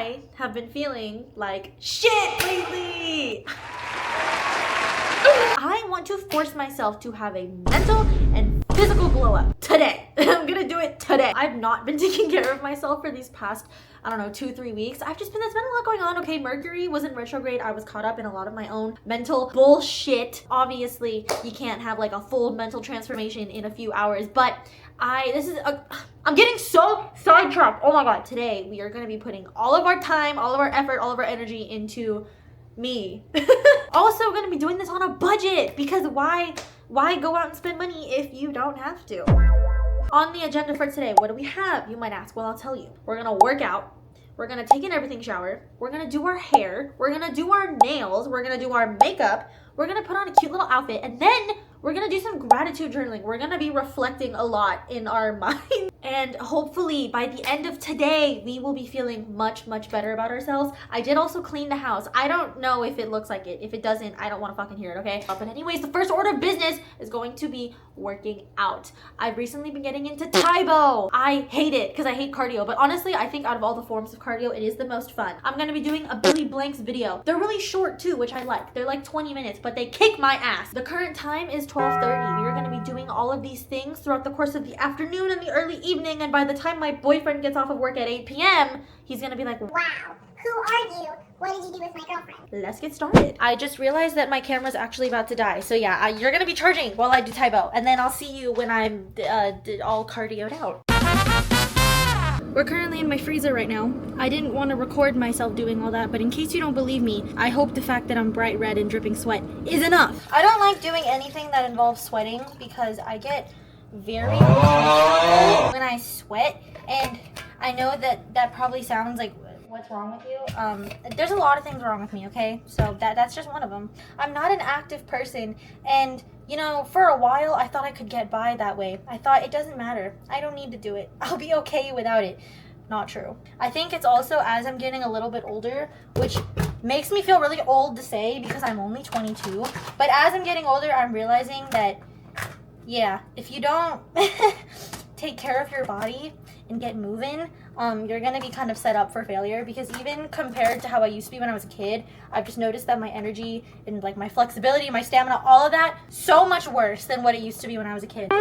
I have been feeling like shit lately. I want to force myself to have a mental and physical glow up today. I'm gonna do it today. I've not been taking care of myself for these past, I don't know, 2-3 weeks. There's been a lot going on. Okay, Mercury was in retrograde. I was caught up in a lot of my own mental bullshit. Obviously, you can't have like a full mental transformation in a few hours, but I'm getting so sidetracked. Oh my God, today we are gonna be putting all of our time, all of our effort, all of our energy into me. Also gonna be doing this on a budget, because why go out and spend money if you don't have to? On the agenda for today, what do we have? You might ask. Well, I'll tell you. We're gonna work out. We're gonna take an everything shower. We're gonna do our hair. We're gonna do our nails. We're gonna do our makeup. We're gonna put on a cute little outfit, and then we're gonna do some gratitude journaling. We're gonna be reflecting a lot in our mind. And hopefully by the end of today, we will be feeling much, much better about ourselves. I did also clean the house. I don't know if it looks like it. If it doesn't, I don't want to fucking hear it, okay? But anyways, the first order of business is going to be working out. I've recently been getting into Tae Bo. I hate it because I hate cardio. But honestly, I think out of all the forms of cardio, it is the most fun. I'm going to be doing a Billy Blanks video. They're really short too, which I like. They're like 20 minutes, but they kick my ass. The current time is 12:30. We are going to be doing all of these things throughout the course of the afternoon and the early evening, and by the time my boyfriend gets off of work at 8 p.m., he's gonna be like, wow, who are you? What did you do with my girlfriend? Let's get started. I just realized that my camera's actually about to die, so yeah, you're gonna be charging while I do Tae Bo, and then I'll see you when I'm all cardioed out. We're currently in my freezer right now. I didn't want to record myself doing all that, but in case you don't believe me, I hope the fact that I'm bright red and dripping sweat is enough. I don't like doing anything that involves sweating because I get very uncomfortable when I sweat, and I know that probably sounds like what's wrong with you. There's a lot of things wrong with me, okay? So that's just one of them. I'm not an active person, and you know, for a while I thought I could get by that way. I thought it doesn't matter. I don't need to do it. I'll be okay without it. Not true. I think it's also as I'm getting a little bit older, which makes me feel really old to say because I'm only 22, but as I'm getting older, I'm realizing that yeah, if you don't take care of your body and get moving, you're gonna be kind of set up for failure, because even compared to how I used to be when I was a kid, I've just noticed that my energy and like my flexibility, my stamina, all of that, so much worse than what it used to be when I was a kid.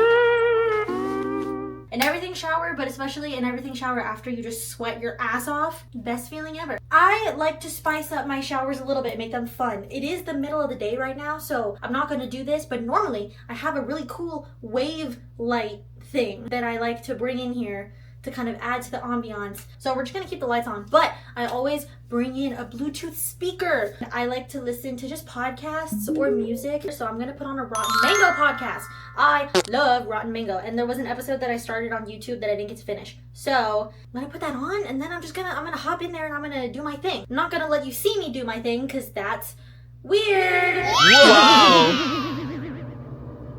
An everything shower, but especially an everything shower after you just sweat your ass off, best feeling ever. I like to spice up my showers a little bit, make them fun. It is the middle of the day right now, so I'm not gonna do this, but normally I have a really cool wave light thing that I like to bring in here to kind of add to the ambiance. So we're just gonna keep the lights on, but I always bring in a Bluetooth speaker. I like to listen to just podcasts or music, so I'm gonna put on a Rotten Mango podcast. I love Rotten Mango, and there was an episode that I started on YouTube that I didn't get to finish. So I'm gonna put that on, and then I'm gonna hop in there and I'm gonna do my thing. I'm not gonna let you see me do my thing, because that's weird. Wow.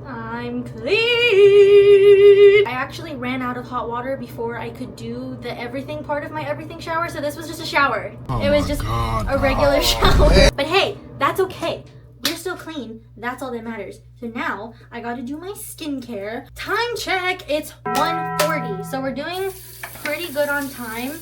I'm clean. I actually ran out of hot water before I could do the everything part of my everything shower, so this was just a shower. Oh it was just a regular shower. But hey, that's okay. We're still clean. That's all that matters. So now I gotta do my skincare. Time check, it's 1:40. So we're doing pretty good on time.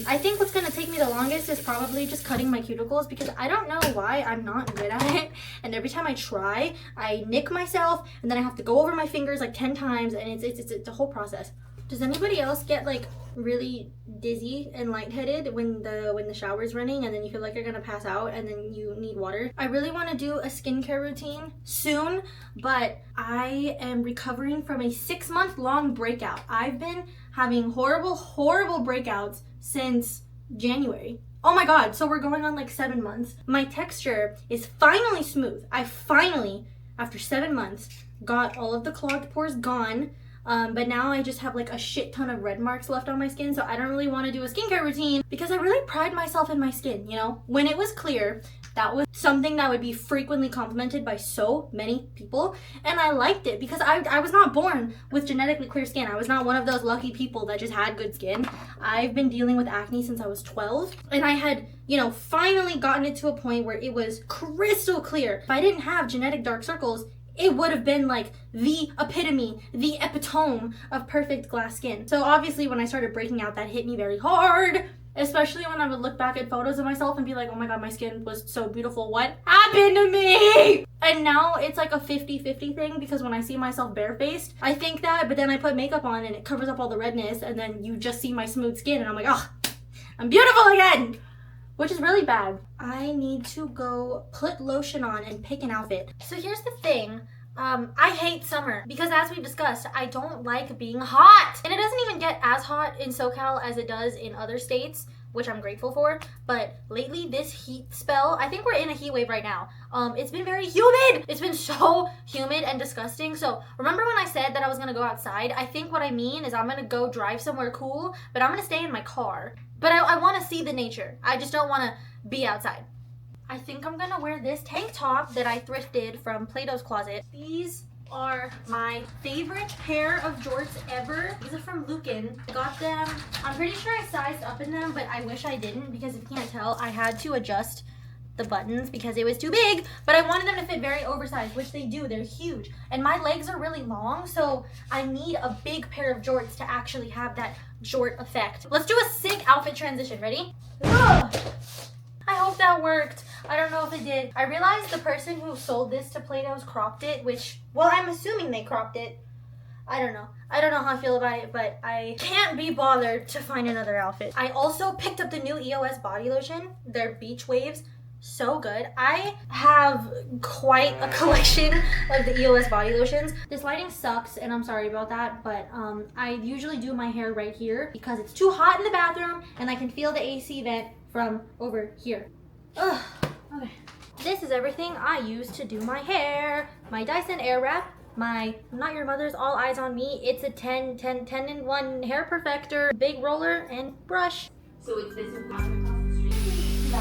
I think what's gonna take me the longest is probably just cutting my cuticles, because I don't know why I'm not good at it, and every time I try I nick myself, and then I have to go over my fingers like 10 times, and it's a whole process. Does anybody else get like really dizzy and lightheaded when the shower's running, and then you feel like you're gonna pass out and then you need water? I really want to do a skincare routine soon, but I am recovering from a 6-month-long breakout. I've been having horrible breakouts since January. Oh my God, so we're going on like 7 months. My texture is finally smooth. I finally, after 7 months, got all of the clogged pores gone. But now I just have like a shit ton of red marks left on my skin, so I don't really want to do a skincare routine because I really pride myself in my skin, you know? When it was clear, that was something that would be frequently complimented by so many people, and I liked it because I was not born with genetically clear skin. I was not one of those lucky people that just had good skin. I've been dealing with acne since I was 12, and I had, you know, finally gotten it to a point where it was crystal clear. If I didn't have genetic dark circles, it would have been like the epitome, the epitome of perfect glass skin. So obviously when I started breaking out, that hit me very hard, especially especially when I would look back at photos of myself and be like, oh my god, my skin was so beautiful. What happened to me? And now it's like a 50-50 thing, because when I see myself barefaced, I think that, but then I put makeup on and it covers up all the redness, and then you just see my smooth skin and I'm like, oh, I'm beautiful again, which is really bad. I need to go put lotion on and pick an outfit. So here's the thing. I hate summer because, as we discussed, I don't like being hot. And it doesn't even get as hot in SoCal as it does in other states, which I'm grateful for. But lately, this heat spell, I think we're in a heat wave right now. It's been very humid. It's been so humid and disgusting. So remember when I said that I was gonna go outside? I think what I mean is I'm gonna go drive somewhere cool, but I'm gonna stay in my car. But I wanna see the nature. I just don't wanna be outside. I think I'm gonna wear this tank top that I thrifted from Plato's Closet. These are my favorite pair of jorts ever. These are from Lucan. I got them, I'm pretty sure I sized up in them, but I wish I didn't, because if you can't tell, I had to adjust the buttons because it was too big, but I wanted them to fit very oversized, which they do. They're huge. And my legs are really long, so I need a big pair of jorts to actually have that jort effect. Let's do a sick outfit transition. Ready? Ugh. I hope that worked. I don't know if it did. I realized the person who sold this to Plato's cropped it, which, well, I'm assuming they cropped it. I don't know. I don't know how I feel about it, but I can't be bothered to find another outfit. I also picked up the new EOS body lotion. Their Beach Waves. So good. I have quite a collection of the EOS body lotions. This lighting sucks, and I'm sorry about that, but I usually do my hair right here because it's too hot in the bathroom and I can feel the AC vent from over here. Ugh. Okay. This is everything I use to do my hair. My Dyson Airwrap, my Not Your Mother's All Eyes on Me. It's a 10-in-1 hair perfector, big roller, and brush. So it's this across the street.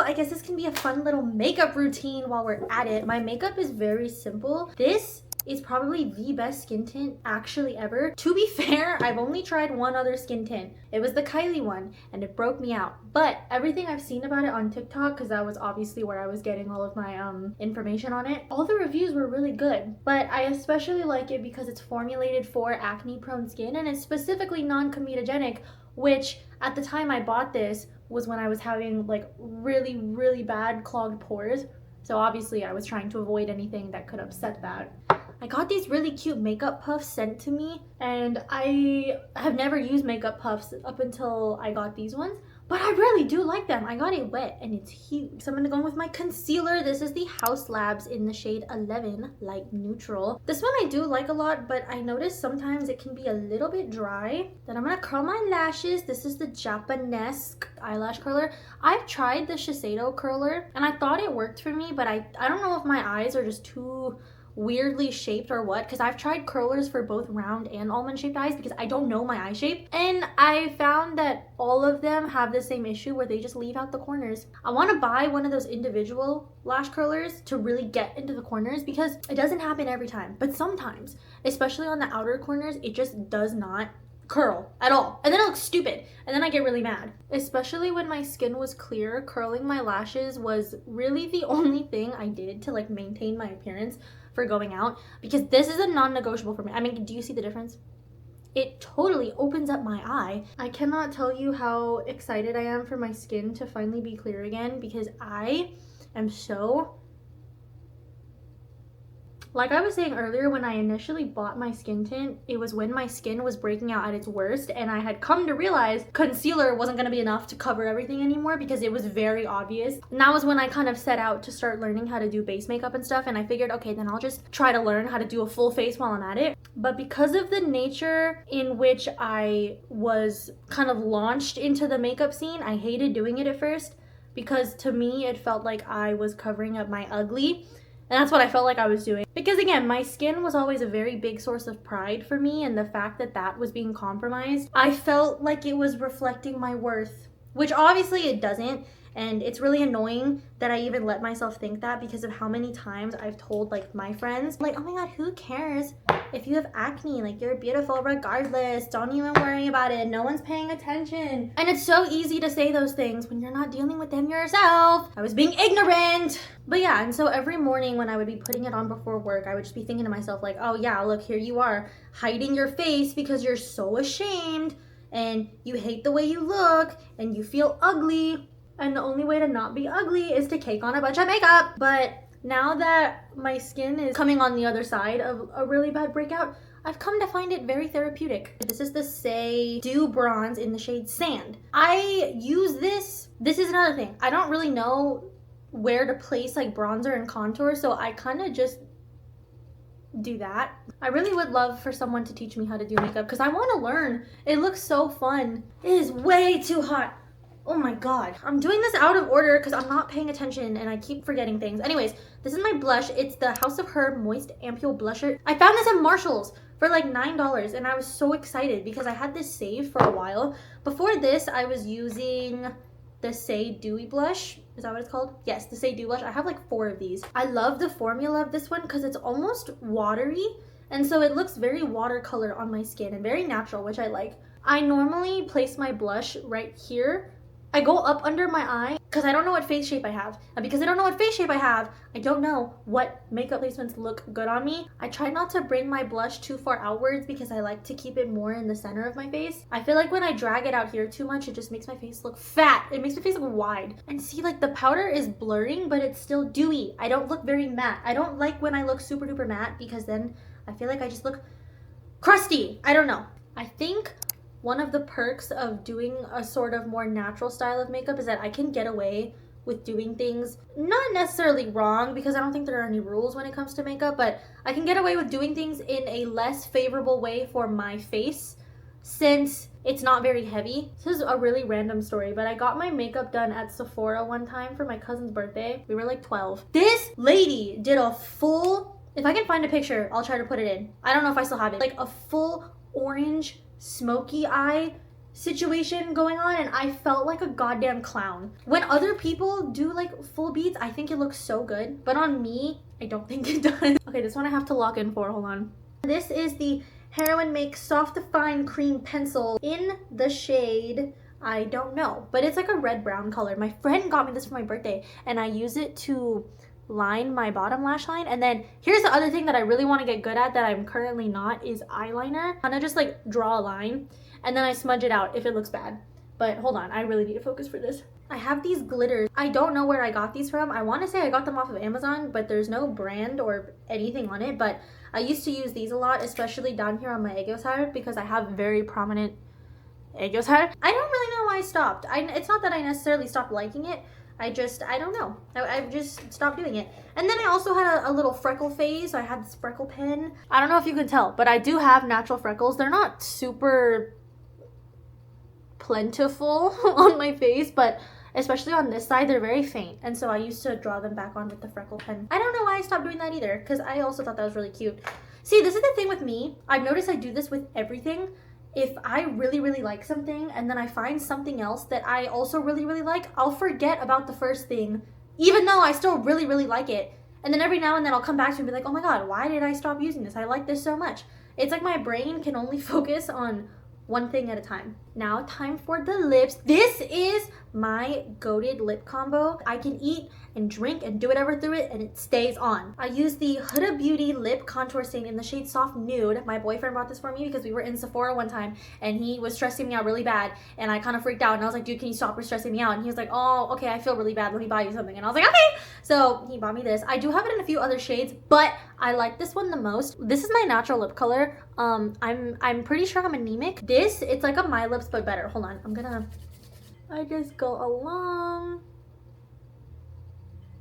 I guess this can be a fun little makeup routine while we're at it. My makeup is very simple. This is probably the best skin tint actually ever. To be fair, I've only tried one other skin tint. It was the Kylie one, and it broke me out. But everything I've seen about it on TikTok, because that was obviously where I was getting all of my information on it, all the reviews were really good. But I especially like it because it's formulated for acne-prone skin, and it's specifically non-comedogenic, which at the time I bought this was when I was having like really, really bad clogged pores. So obviously I was trying to avoid anything that could upset that. I got these really cute makeup puffs sent to me, and I have never used makeup puffs up until I got these ones, but I really do like them. I got it wet and it's huge. So I'm gonna go in with my concealer. This is the Haus Labs in the shade 11, light neutral. This one I do like a lot, but I notice sometimes it can be a little bit dry. Then I'm gonna curl my lashes. This is the Japanesque eyelash curler. I've tried the Shiseido curler and I thought it worked for me, but I don't know if my eyes are just too weirdly shaped or what, because I've tried curlers for both round and almond shaped eyes because I don't know my eye shape, and I found that all of them have the same issue where they just leave out the corners. I want to buy one of those individual lash curlers to really get into the corners, because it doesn't happen every time, but sometimes, especially on the outer corners, it just does not curl at all, and then it looks stupid, and then I get really mad. Especially when my skin was clear, curling my lashes was really the only thing I did to like maintain my appearance for going out, because this is a non-negotiable for me. I mean, do you see the difference? It totally opens up my eye. I cannot tell you how excited I am for my skin to finally be clear again, because I am so... Like I was saying earlier, when I initially bought my skin tint, it was when my skin was breaking out at its worst, and I had come to realize concealer wasn't going to be enough to cover everything anymore because it was very obvious. And that was when I kind of set out to start learning how to do base makeup and stuff, and I figured, okay, then I'll just try to learn how to do a full face while I'm at it. But because of the nature in which I was kind of launched into the makeup scene, I hated doing it at first, because to me it felt like I was covering up my ugly. And that's what I felt like I was doing. Because again, my skin was always a very big source of pride for me, and the fact that that was being compromised, I felt like it was reflecting my worth, which obviously it doesn't. And it's really annoying that I even let myself think that because of how many times I've told like my friends, like, oh my god, who cares if you have acne? Like, you're beautiful regardless. Don't even worry about it. No one's paying attention. And it's so easy to say those things when you're not dealing with them yourself. I was being ignorant. But yeah, and so every morning when I would be putting it on before work, I would just be thinking to myself like, oh yeah, look, here you are hiding your face because you're so ashamed and you hate the way you look and you feel ugly. And the only way to not be ugly is to cake on a bunch of makeup. But now that my skin is coming on the other side of a really bad breakout, I've come to find it very therapeutic. This is the Saie Dew Bronze in the shade Sand. I use this. This is another thing. I don't really know where to place like bronzer and contour, so I kind of just do that. I really would love for someone to teach me how to do makeup because I want to learn. It looks so fun. It is way too hot. Oh my god. I'm doing this out of order because I'm not paying attention and I keep forgetting things. Anyways, this is my blush. It's the House of Herb Moist Ampule Blusher. I found this at Marshall's for like $9 and I was so excited because I had this saved for a while. Before this, I was using the Saie Dewy Blush. Is that what it's called? Yes, the Saie Dew Blush. I have like 4 of these. I love the formula of this one because it's almost watery. And so it looks very watercolor on my skin and very natural, which I like. I normally place my blush right here. I go up under my eye because I don't know what face shape I have. And because I don't know what face shape I have, I don't know what makeup placements look good on me. I try not to bring my blush too far outwards because I like to keep it more in the center of my face. I feel like when I drag it out here too much, it just makes my face look fat. It makes my face look wide. And see, like the powder is blurring, but it's still dewy. I don't look very matte. I don't like when I look super duper matte because then I feel like I just look crusty. I don't know. I think one of the perks of doing a sort of more natural style of makeup is that I can get away with doing things not necessarily wrong because I don't think there are any rules when it comes to makeup, but I can get away with doing things in a less favorable way for my face since it's not very heavy. This is a really random story, but I got my makeup done at Sephora one time for my cousin's birthday. We were like 12. This lady did a full, if I can find a picture, I'll try to put it in. I don't know if I still have it. Like a full orange smoky eye situation going on and I felt like a goddamn clown. When other people do like full beads, I think it looks so good, but on me, I don't think it does. Okay, this one I have to lock in for, hold on. This is the Heroin Make Soft Define Cream Pencil in the shade, I don't know, but it's like a red brown color. My friend got me this for my birthday and I use it to line my bottom lash line. And then here's the other thing that I really want to get good at that I'm currently not is eyeliner. Kind of just like draw a line and then I smudge it out if it looks bad. But hold on, I really need to focus for this. I have these glitters. I don't know where I got these from. I want to say I got them off of Amazon, but there's no brand or anything on it. But I used to use these a lot, especially down here on my egos hair because I have very prominent egos hair. I don't really know why I stopped. It's not that I necessarily stopped liking it. I don't know. I've just stopped doing it. And then I also had a little freckle phase. So I had this freckle pen. I don't know if you can tell, but I do have natural freckles. They're not super plentiful on my face, but especially on this side, they're very faint. And so I used to draw them back on with the freckle pen. I don't know why I stopped doing that either, because I also thought that was really cute. See, this is the thing with me. I've noticed I do this with everything. If I really, really like something and then I find something else that I also really, really like, I'll forget about the first thing, even though I still really, really like it. And then every now and then I'll come back to it and be like, oh my god, why did I stop using this? I like this so much. It's like my brain can only focus on one thing at a time. Now time for the lips. This is my goated lip combo. I can eat and drink and do whatever through it and it stays on. I use the Huda Beauty Lip Contour Stain in the shade Soft Nude. My boyfriend bought this for me because we were in Sephora one time and he was stressing me out really bad and I kind of freaked out and I was like, dude, can you stop stressing me out? And he was like, oh, okay, I feel really bad. Let me buy you something. And I was like, okay. So he bought me this. I do have it in a few other shades, but I like this one the most. This is my natural lip color. I'm pretty sure I'm anemic. This, it's like a My Lips but better. Hold on, I just go along.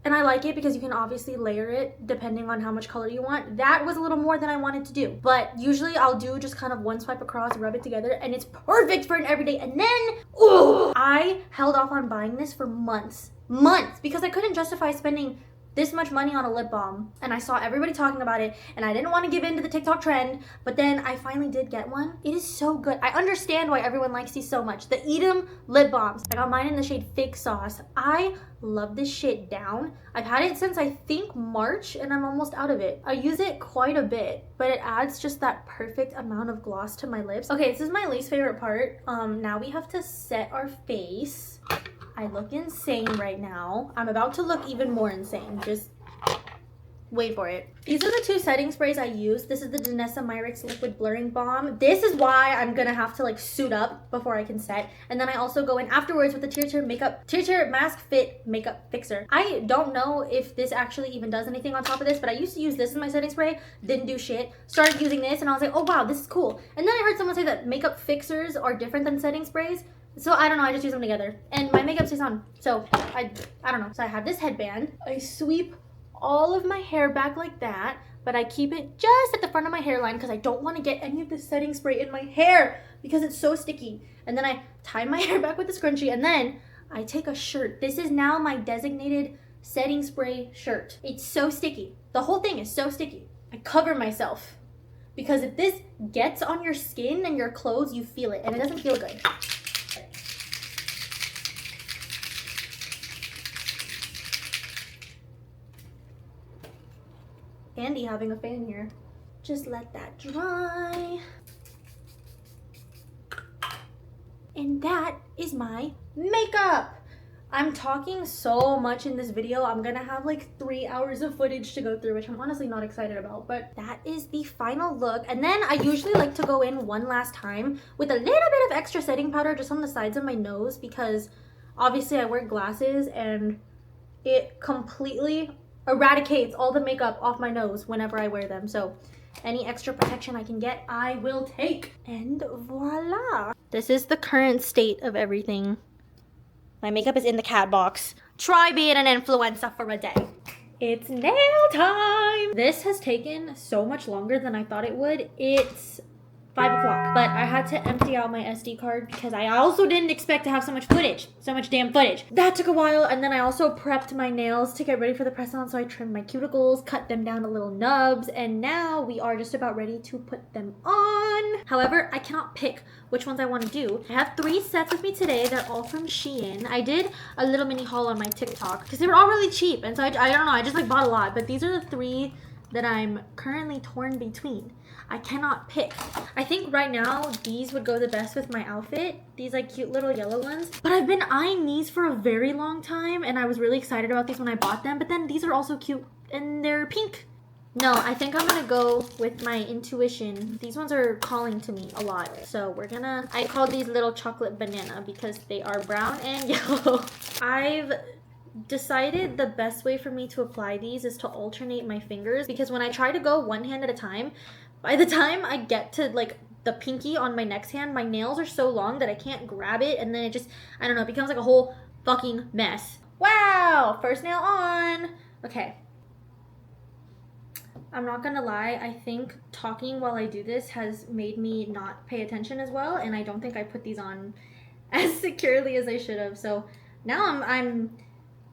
And I like it because you can obviously layer it depending on how much color you want. That was a little more than I wanted to do. But usually I'll do just kind of one swipe across, rub it together, and it's perfect for an everyday. And then, ooh, I held off on buying this for months, because I couldn't justify spending this much money on a lip balm, and I saw everybody talking about it, and I didn't want to give in to the TikTok trend, but then I finally did get one. It is so good. I understand why everyone likes these so much. The Edam lip balms. I got mine in the shade Fake Sauce. I love this shit down. I've had it since I think March, and I'm almost out of it. I use it quite a bit, but it adds just that perfect amount of gloss to my lips. Okay, this is my least favorite part. Now we have to set our face. I look insane right now. I'm about to look even more insane. Just wait for it. These are the two setting sprays I use. This is the Danessa Myricks Liquid Blurring Balm. This is why I'm gonna have to like suit up before I can set. And then I also go in afterwards with the TearTear Mask Fit Makeup Fixer. I don't know if this actually even does anything on top of this, but I used to use this as my setting spray. Didn't do shit. Started using this and I was like, oh wow, this is cool. And then I heard someone say that makeup fixers are different than setting sprays. So I don't know, I just use them together. And my makeup stays on. So I don't know. So I have this headband. I sweep all of my hair back like that, but I keep it just at the front of my hairline because I don't want to get any of the setting spray in my hair because it's so sticky. And then I tie my hair back with the scrunchie, and then I take a shirt. This is now my designated setting spray shirt. It's so sticky. The whole thing is so sticky. I cover myself because if this gets on your skin and your clothes, you feel it, and it doesn't feel good. Andy having a fan here. Just let that dry. And that is my makeup. I'm talking so much in this video. I'm gonna have like 3 hours of footage to go through, which I'm honestly not excited about, but that is the final look. And then I usually like to go in one last time with a little bit of extra setting powder just on the sides of my nose because obviously I wear glasses and it completely eradicates all the makeup off my nose whenever I wear them. So any extra protection I can get, I will take. And voila. This is the current state of everything. My makeup is in the cat box. Try being an influencer for a day. It's nail time. This has taken so much longer than I thought it would. It's 5 o'clock, but I had to empty out my SD card because I also didn't expect to have so much footage, so much damn footage. That took a while, and then I also prepped my nails to get ready for the press-on, so I trimmed my cuticles, cut them down to little nubs, and now we are just about ready to put them on. However, I cannot pick which ones I want to do. I have 3 sets with me today. They're all from Shein. I did a little mini haul on my TikTok because they were all really cheap, and so I don't know, I just like bought a lot, but these are the 3 that I'm currently torn between. I cannot pick. I think right now these would go the best with my outfit. These like cute little yellow ones. But I've been eyeing these for a very long time and I was really excited about these when I bought them. But then these are also cute and they're pink. No, I think I'm gonna go with my intuition. These ones are calling to me a lot. So I call these little chocolate banana because they are brown and yellow. I've decided the best way for me to apply these is to alternate my fingers because when I try to go one hand at a time, by the time I get to like the pinky on my next hand, my nails are so long that I can't grab it, and then it just, I don't know, it becomes like a whole fucking mess. Wow, first nail on. Okay. I'm not gonna lie, I think talking while I do this has made me not pay attention as well, and I don't think I put these on as securely as I should have. So now I'm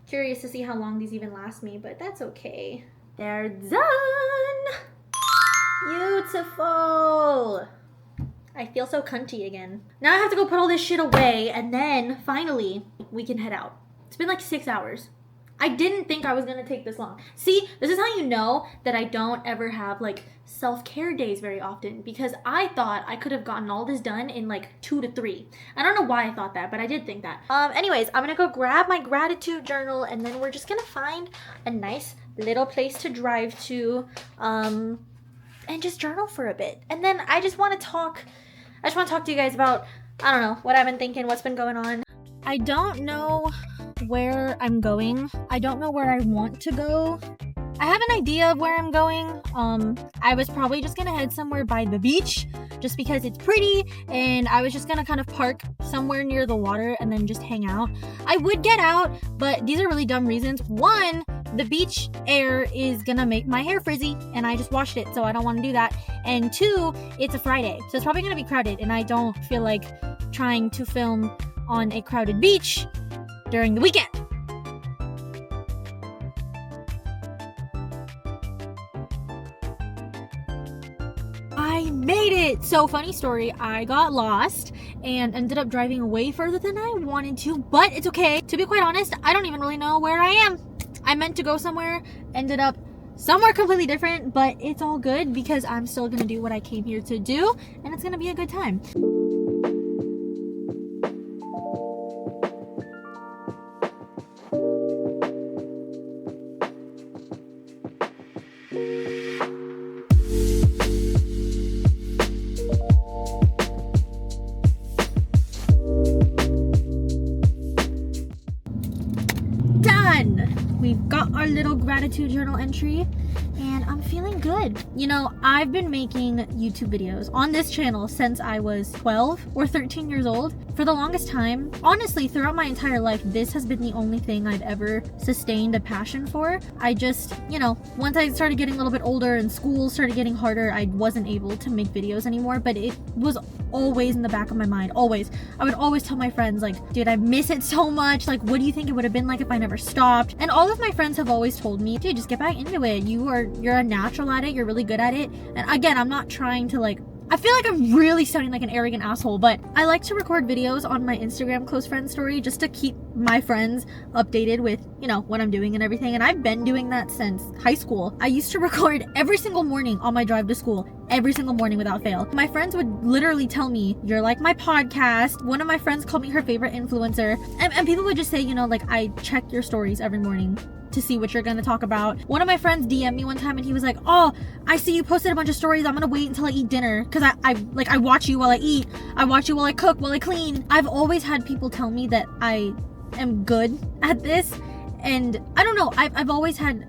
curious to see how long these even last me, but that's okay. They're done. Beautiful. I feel so cunty again. Now I have to go put all this shit away and then finally we can head out. It's been like 6 hours. I didn't think I was gonna take this long. See, this is how you know that I don't ever have like self-care days very often because I thought I could have gotten all this done in like 2 to 3. I don't know why I thought that, but I did think that. Anyways, I'm gonna go grab my gratitude journal and then we're just gonna find a nice little place to drive to and just journal for a bit. And then I just want to talk to you guys about, I don't know, what I've been thinking, what's been going on. I don't know where I'm going. I don't know where I want to go. I have an idea of where I'm going. I was probably just gonna head somewhere by the beach just because it's pretty, and I was just gonna kind of park somewhere near the water and then just hang out. I would get out, but these are really dumb reasons. One, the beach air is gonna make my hair frizzy and I just washed it, so I don't want to do that. And 2, it's a Friday, so it's probably gonna be crowded and I don't feel like trying to film on a crowded beach during the weekend. made it! So, funny story, I got lost and ended up driving way further than I wanted to, but it's okay. To be quite honest, I don't even really know where I am. I meant to go somewhere, ended up somewhere completely different, but it's all good because I'm still gonna do what I came here to do, and it's gonna be a good time. We've got our little gratitude journal entry and I'm feeling good. You know, I've been making YouTube videos on this channel since I was 12 or 13 years old. For the longest time, honestly, throughout my entire life, this has been the only thing I've ever sustained a passion for. I just, you know, once I started getting a little bit older and school started getting harder, I wasn't able to make videos anymore, but it was always in the back of my mind, always. I would always tell my friends, like, dude, I miss it so much. Like, what do you think it would have been like if I never stopped? And all of my friends have always told me, dude, just get back into it. You're a natural at it. You're really good at it. And again, I'm not trying to like, I feel like I'm really sounding like an arrogant asshole, but I like to record videos on my Instagram close friend story just to keep my friends updated with, you know, what I'm doing and everything. And I've been doing that since high school. I used to record every single morning on my drive to school, every single morning without fail. My friends would literally tell me, you're like my podcast. One of my friends called me her favorite influencer. And people would just say, you know, like, I check your stories every morning to see what you're gonna talk about. One of my friends DM'd me one time and he was like, oh, I see you posted a bunch of stories. I'm gonna wait until I eat dinner because I watch you while I eat. I watch you while I cook, while I clean. I've always had people tell me that I am good at this, and I don't know, I've always had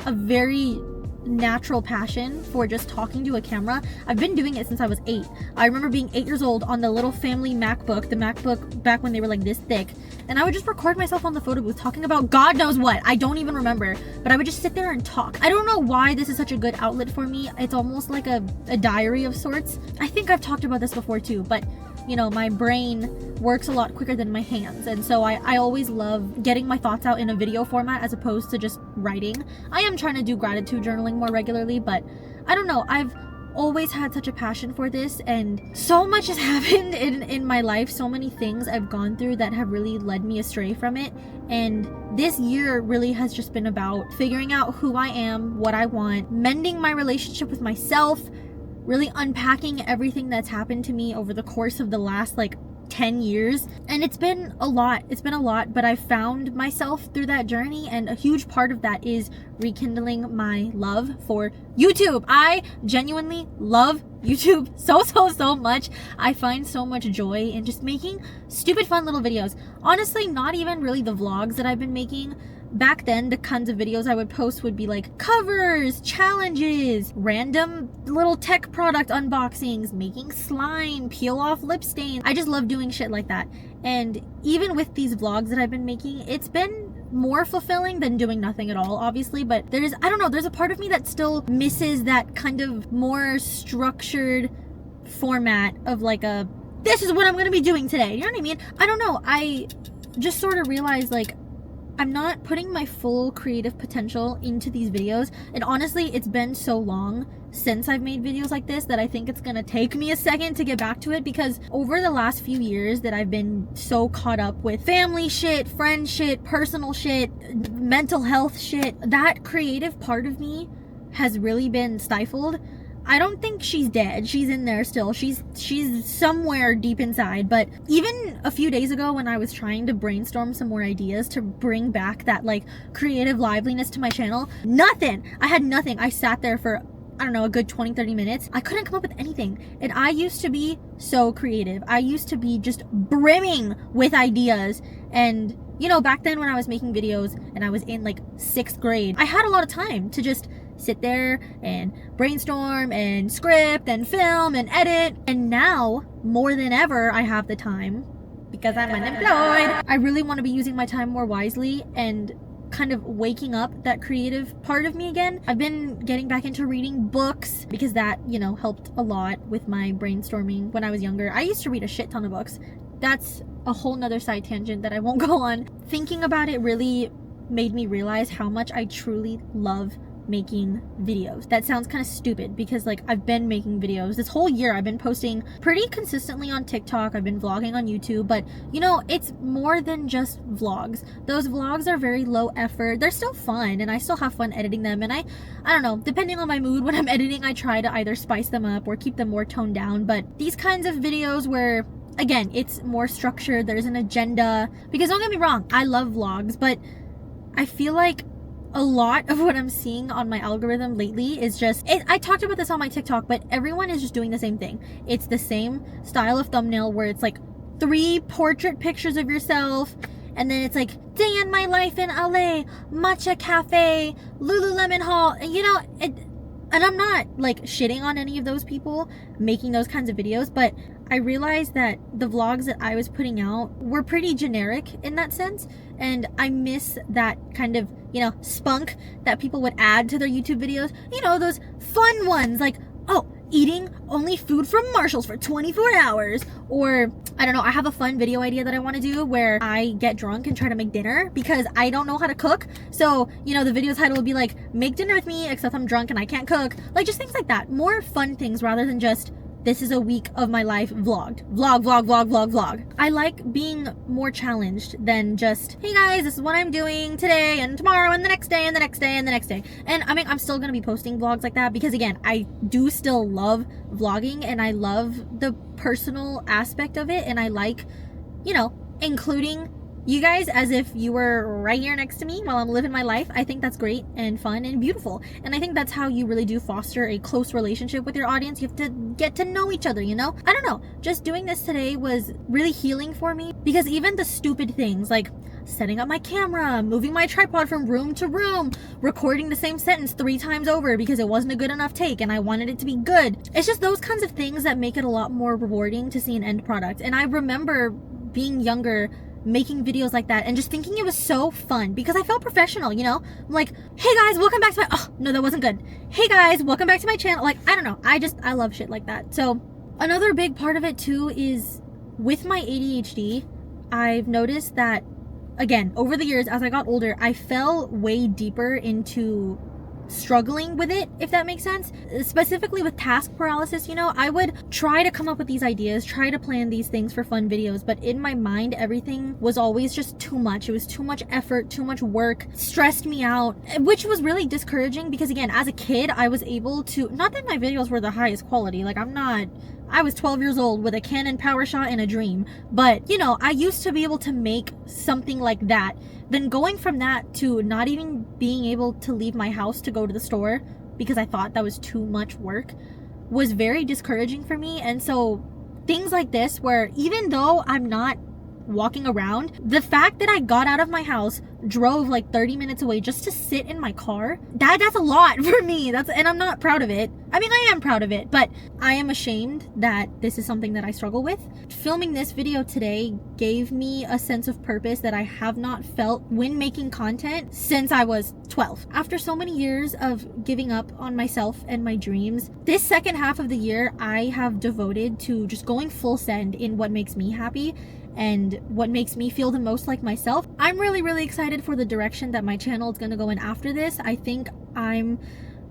a very natural passion for just talking to a camera. I've been doing it since I was 8. I remember being 8 years old on the little family MacBook, the MacBook back when they were like this thick, and I would just record myself on the photo booth talking about God knows what. I don't even remember, but I would just sit there and talk. I don't know why this is such a good outlet for me. It's almost like a diary of sorts. I think I've talked about this before too, but you know, my brain works a lot quicker than my hands, and so I always love getting my thoughts out in a video format as opposed to just writing. I am trying to do gratitude journaling more regularly, but I don't know, I've always had such a passion for this, and so much has happened in my life, so many things I've gone through that have really led me astray from it, and this year really has just been about figuring out who I am, what I want, mending my relationship with myself, really unpacking everything that's happened to me over the course of the last like 10 years. And it's been a lot, but I found myself through that journey, and a huge part of that is rekindling my love for YouTube. I genuinely love YouTube so much. I find so much joy in just making stupid fun little videos. Honestly, not even really the vlogs that I've been making. Back then, the kinds of videos I would post would be like covers, challenges, random little tech product unboxings, making slime, peel off lip stain. I just love doing shit like that. And even with these vlogs that I've been making, it's been more fulfilling than doing nothing at all, obviously, but there's a part of me that still misses that kind of more structured format of like a, this is what I'm gonna be doing today. You know what I mean? I don't know. I just sort of realized like, I'm not putting my full creative potential into these videos, and honestly, it's been so long since I've made videos like this that I think it's gonna take me a second to get back to it, because over the last few years that I've been so caught up with family shit, friend shit, personal shit, mental health shit, that creative part of me has really been stifled. I don't think she's dead. She's in there still. She's somewhere deep inside. But even a few days ago when I was trying to brainstorm some more ideas to bring back that like creative liveliness to my channel, nothing. I had nothing. I sat there for, I don't know, a good 20-30 minutes. I couldn't come up with anything. And I used to be so creative. I used to be just brimming with ideas. And you know, back then when I was making videos and I was in like 6th grade, I had a lot of time to just sit there and brainstorm and script and film and edit. And now, more than ever, I have the time because I'm unemployed. I really want to be using my time more wisely and kind of waking up that creative part of me again. I've been getting back into reading books because that, you know, helped a lot with my brainstorming when I was younger. I used to read a shit ton of books. That's a whole nother side tangent that I won't go on. Thinking about it really made me realize how much I truly love making videos. That sounds kind of stupid because like I've been making videos this whole year. I've been posting pretty consistently on TikTok. I've been vlogging on YouTube, but you know, it's more than just vlogs. Those vlogs are very low effort. They're still fun and I still have fun editing them, and I don't know, depending on my mood when I'm editing, I try to either spice them up or keep them more toned down. But these kinds of videos where, again, it's more structured, there's an agenda, because don't get me wrong, I love vlogs, but I feel like a lot of what I'm seeing on my algorithm lately is just, I talked about this on my TikTok, but everyone is just doing the same thing. It's the same style of thumbnail where it's like 3 portrait pictures of yourself, and then it's like, day in my life in LA, matcha cafe, Lululemon haul, and you know, and I'm not like shitting on any of those people making those kinds of videos, but I realized that the vlogs that I was putting out were pretty generic in that sense, and I miss that kind of, you know, spunk that people would add to their YouTube videos. You know, those fun ones like, oh, eating only food from Marshall's for 24 hours, or I don't know, I have a fun video idea that I want to do where I get drunk and try to make dinner because I don't know how to cook. So, you know, the video title would be like, make dinner with me except I'm drunk and I can't cook. Like, just things like that. More fun things rather than just, this is a week of my life vlogged. Vlog. I like being more challenged than just, hey guys, this is what I'm doing today and tomorrow and the next day and the next day and the next day. And I mean, I'm still gonna be posting vlogs like that because again, I do still love vlogging and I love the personal aspect of it, and I like, you know, including you guys as if you were right here next to me while I'm living my life. I think that's great and fun and beautiful, and I think that's how you really do foster a close relationship with your audience. You have to get to know each other, you know? I don't know, just doing this today was really healing for me, because even the stupid things like setting up my camera, moving my tripod from room to room, recording the same sentence 3 times over because it wasn't a good enough take and I wanted it to be good. It's just those kinds of things that make it a lot more rewarding to see an end product. And I remember being younger making videos like that and just thinking it was so fun because I felt professional, you know? I'm like, hey guys, welcome back to my, oh no, that wasn't good. Hey guys, welcome back to my channel. Like, I don't know, I love shit like that. So another big part of it too is with my ADHD, I've noticed that, again, over the years as I got older, I fell way deeper into struggling with it, if that makes sense. Specifically with task paralysis, you know, I would try to come up with these ideas, try to plan these things for fun videos, but in my mind, everything was always just too much. It was too much effort, too much work, stressed me out, which was really discouraging because again, as a kid, I was able to, not that my videos were the highest quality, like I was 12 years old with a Canon PowerShot and a dream, but you know, I used to be able to make something like that. Then going from that to not even being able to leave my house to go to the store because I thought that was too much work was very discouraging for me. And so things like this, where even though I'm not walking around, the fact that I got out of my house, drove like 30 minutes away just to sit in my car, that's a lot for me. And I'm not proud of it. I mean, I am proud of it, but I am ashamed that this is something that I struggle with. Filming this video today gave me a sense of purpose that I have not felt when making content since I was 12. After so many years of giving up on myself and my dreams, this second half of the year I have devoted to just going full send in what makes me happy and what makes me feel the most like myself. I'm really excited for the direction that my channel is going to go in after this. I think I'm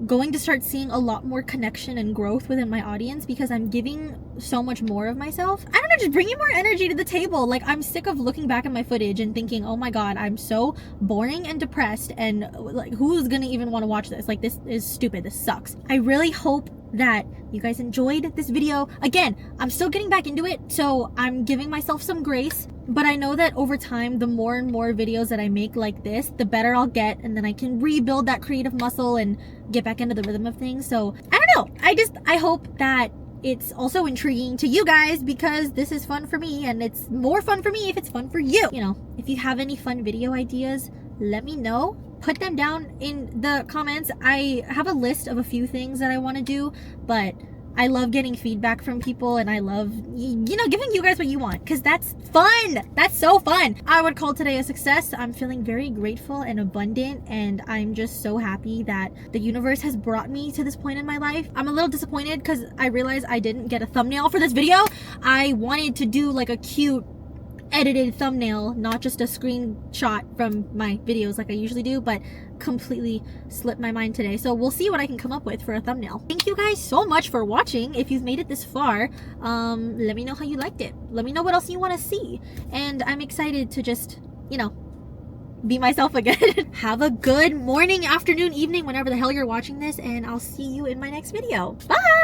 going to start seeing a lot more connection and growth within my audience because I'm giving so much more of myself. I don't know, just bringing more energy to the table. Like, I'm sick of looking back at my footage and thinking, oh my god, I'm so boring and depressed, and like, who's gonna even want to watch this? Like, this is stupid, this sucks. I really hope that you guys enjoyed this video. Again, I'm still getting back into it, so I'm giving myself some grace, but I know that over time, the more and more videos that I make like this, the better I'll get, and then I can rebuild that creative muscle and get back into the rhythm of things. So I don't know, I hope that it's also intriguing to you guys because this is fun for me, and it's more fun for me if it's fun for you. You know, if you have any fun video ideas, let me know. Put them down in the comments. I have a list of a few things that I want to do, but I love getting feedback from people, and I love, you know, giving you guys what you want, because that's fun. That's so fun. I would call today a success. I'm feeling very grateful and abundant, and I'm just so happy that the universe has brought me to this point in my life. I'm a little disappointed because I realized I didn't get a thumbnail for this video. I wanted to do like a cute edited thumbnail, not just a screenshot from my videos like I usually do, but completely slipped my mind today. So we'll see what I can come up with for a thumbnail. Thank you guys so much for watching. If you've made it this far, let me know how you liked it. Let me know what else you want to see. And I'm excited to just, you know, be myself again. Have a good morning, afternoon, evening, whenever the hell you're watching this, and I'll see you in my next video. Bye!